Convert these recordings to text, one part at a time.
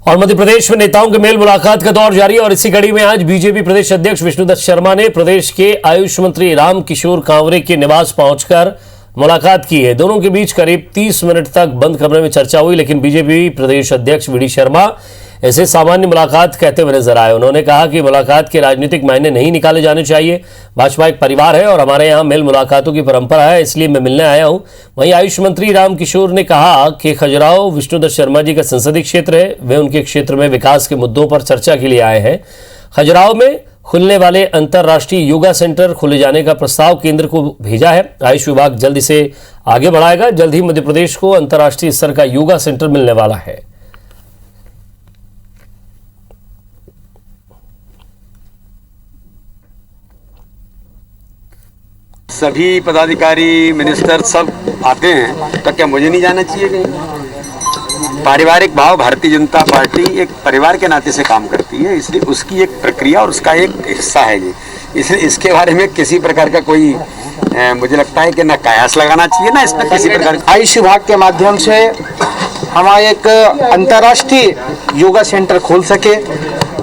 और मध्य प्रदेश में नेताओं के मेल मुलाकात का दौर जारी है और इसी कड़ी में आज बीजेपी प्रदेश अध्यक्ष विष्णुदत्त शर्मा ने प्रदेश के आयुष मंत्री रामकिशोर कांवरे के निवास पहुंचकर मुलाकात की है। दोनों के बीच करीब 30 मिनट तक बंद कमरे में चर्चा हुई, लेकिन बीजेपी प्रदेश अध्यक्ष वी डी शर्मा इसे सामान्य मुलाकात कहते हुए नजर आए। उन्होंने कहा कि मुलाकात के राजनीतिक मायने नहीं निकाले जाने चाहिए। भाजपा एक परिवार है और हमारे यहाँ मेल मुलाकातों की परंपरा है, इसलिए मैं मिलने आया हूँ। वहीं आयुष मंत्री रामकिशोर ने कहा कि खजुराहो विष्णुदत्त शर्मा जी का संसदीय क्षेत्र है, वे उनके क्षेत्र में विकास के मुद्दों पर चर्चा के लिए आए हैं। खजुराहो में खुलने वाले अंतर्राष्ट्रीय योगा सेंटर खोले जाने का प्रस्ताव केंद्र को भेजा है। आयुष विभाग जल्द इसे आगे बढ़ाएगा। जल्द ही मध्य प्रदेश को अंतर्राष्ट्रीय स्तर का योगा सेंटर मिलने वाला है। सभी पदाधिकारी मिनिस्टर सब आते हैं, तो क्या मुझे नहीं जाना चाहिए कहीं? पारिवारिक भाव, भारतीय जनता पार्टी एक परिवार के नाते से काम करती है, इसलिए उसकी एक प्रक्रिया और उसका एक हिस्सा है ये। इसलिए इसके बारे में किसी प्रकार का कोई मुझे लगता है कि ना कयास लगाना चाहिए, ना इसमें किसी प्रकार। आयुष विभाग के माध्यम से हमारा एक अंतर्राष्ट्रीय योगा सेंटर खोल सके,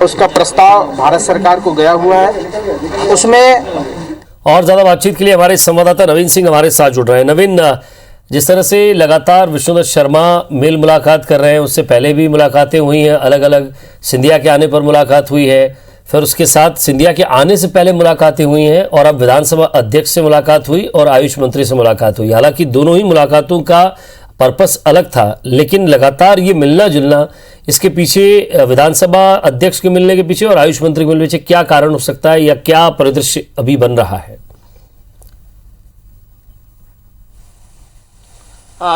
उसका प्रस्ताव भारत सरकार को गया हुआ है। उसमें और ज्यादा बातचीत के लिए हमारे संवाददाता नवीन सिंह हमारे साथ जुड़ रहे हैं। नवीन, जिस तरह से लगातार विष्णुदत्त शर्मा मेल मुलाकात कर रहे हैं, उससे पहले भी मुलाकातें हुई हैं, अलग अलग सिंधिया के आने पर मुलाकात हुई है, फिर उसके साथ सिंधिया के आने से पहले मुलाकातें हुई हैं और अब विधानसभा अध्यक्ष से मुलाकात हुई और आयुष मंत्री से मुलाकात हुई। हालांकि दोनों ही मुलाकातों का पर्पस अलग था, लेकिन लगातार ये मिलना जुलना, इसके पीछे विधानसभा अध्यक्ष के मिलने के पीछे और आयुष मंत्री के मिलने के पीछे क्या कारण हो सकता है या क्या परिदृश्य अभी बन रहा है?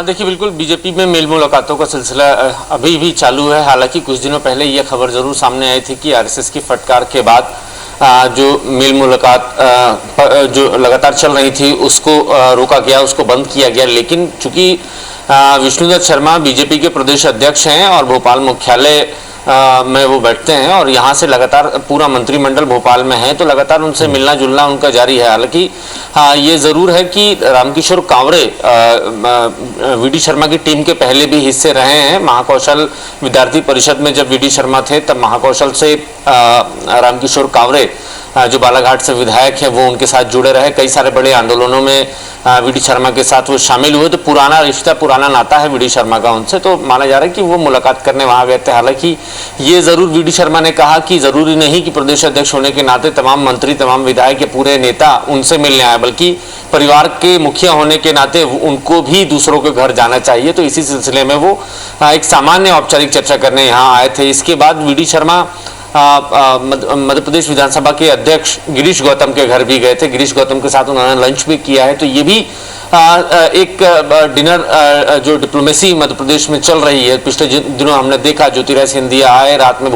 देखिए, बिल्कुल बीजेपी में मेल मुलाकातों का सिलसिला अभी भी चालू है। हालांकि कुछ दिनों पहले यह खबर जरूर सामने आई थी कि आरएसएस की फटकार के बाद जो मेल मुलाकात जो लगातार चल रही थी उसको रोका गया, उसको बंद किया गया। लेकिन चूंकि विष्णुदत्त शर्मा बीजेपी के प्रदेश अध्यक्ष हैं और भोपाल मुख्यालय में वो बैठते हैं और यहाँ से लगातार पूरा मंत्रिमंडल भोपाल में है, तो लगातार उनसे मिलना जुलना उनका जारी है। हालांकि ये जरूर है कि रामकिशोर कांवरे वी डी शर्मा की टीम के पहले भी हिस्से रहे हैं। महाकौशल विद्यार्थी परिषद में जब वी डी शर्मा थे तब महाकौशल से रामकिशोर कांवरे जो बालाघाट से विधायक हैं वो उनके साथ जुड़े रहे। कई सारे बड़े आंदोलनों में वी डी शर्मा के साथ वो शामिल हुए, तो पुराना रिश्ता, पुराना नाता है वी डी शर्मा का उनसे, तो माना जा रहा है कि वो मुलाकात करने वहां गए थे। हालांकि ये जरूर वी डी शर्मा ने कहा कि जरूरी नहीं कि प्रदेश अध्यक्ष होने के नाते तमाम मंत्री, तमाम विधायक, पूरे नेता उनसे मिलने आए, बल्कि परिवार के मुखिया होने के नाते उनको भी दूसरों के घर जाना चाहिए। तो इसी सिलसिले में वो एक सामान्य औपचारिक चर्चा करने यहाँ आए थे। इसके बाद वी डी शर्मा मध्य प्रदेश विधानसभा के अध्यक्ष गिरीश गौतम के घर भी गए थे। गिरीश गौतम के साथ उन्होंने लंच भी किया है। तो ये भी एक डिनर जो डिप्लोमेसी मध्य प्रदेश में चल रही है। पिछले दिनों हमने देखा ज्योतिरादित्य सिंधिया आए, रात में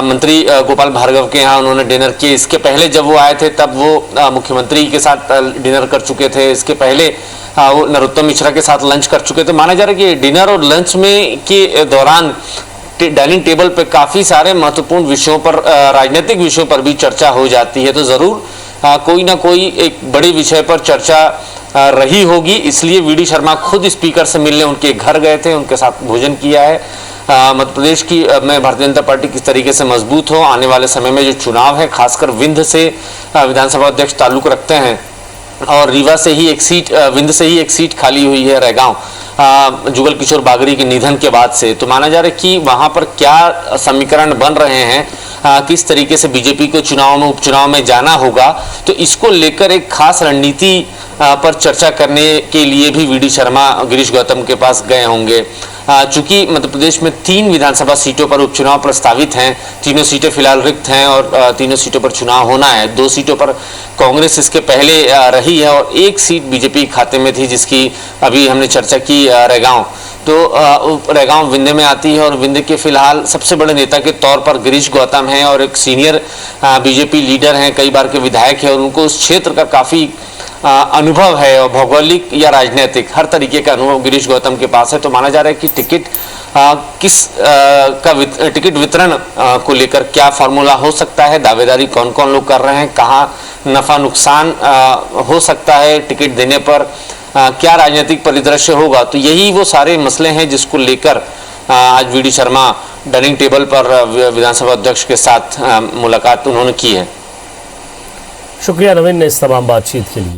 मंत्री गोपाल भार्गव के यहाँ उन्होंने डिनर किए। इसके पहले जब वो आए थे तब वो मुख्यमंत्री के साथ डिनर कर चुके थे। इसके पहले वो नरोत्तम मिश्रा के साथ लंच कर चुके थे। माना जा रहा है कि डिनर और लंच में के दौरान डाइनिंग टेबल पे काफी सारे महत्वपूर्ण विषयों पर, राजनीतिक विषयों पर भी चर्चा हो जाती है। तो जरूर कोई ना कोई एक बड़े विषय पर चर्चा रही होगी। इसलिए वी डी शर्मा खुद स्पीकर से मिलने उनके घर गए थे, उनके साथ भोजन किया है। मध्य प्रदेश की में भारतीय जनता पार्टी किस तरीके से मजबूत हो, आने वाले समय में जो चुनाव है, खासकर विंध्य से विधानसभा अध्यक्ष ताल्लुक रखते हैं और रीवा से ही एक सीट, विंध्य से ही एक सीट खाली हुई है, रैगांव, जुगल किशोर बागड़ी के निधन के बाद से। तो माना जा रहा है कि वहां पर क्या समीकरण बन रहे हैं, किस तरीके से बीजेपी को चुनाव में, उपचुनाव में जाना होगा, तो इसको लेकर एक खास रणनीति पर चर्चा करने के लिए भी वी डी शर्मा गिरीश गौतम के पास गए होंगे। चूंकि मध्य प्रदेश में 3 विधानसभा सीटों पर उपचुनाव प्रस्तावित हैं, तीनों सीटें फिलहाल रिक्त हैं और तीनों सीटों पर चुनाव होना है। 2 सीटों पर कांग्रेस इसके पहले रही है और 1 सीट बीजेपी खाते में थी, जिसकी अभी हमने चर्चा की, रैगांव। तो रैगांव विंध्य में आती है और विंध्य के फिलहाल सबसे बड़े नेता के तौर पर गिरीश गौतम हैं और एक सीनियर बीजेपी लीडर हैं, कई बार के विधायक हैं और उनको उस क्षेत्र का काफी अनुभव है और भौगोलिक या राजनीतिक हर तरीके का अनुभव गिरीश गौतम के पास है। तो माना जा रहा है कि टिकट वितरण को लेकर क्या फॉर्मूला हो सकता है, दावेदारी कौन कौन लोग कर रहे हैं, कहाँ नफा नुकसान हो सकता है टिकट देने पर, क्या राजनीतिक परिदृश्य होगा। तो यही वो सारे मसले हैं जिसको लेकर आज वी डी शर्मा डाइनिंग टेबल पर विधानसभा अध्यक्ष के साथ मुलाकात उन्होंने की है। शुक्रिया नवीन ने इस तमाम बातचीत के लिए।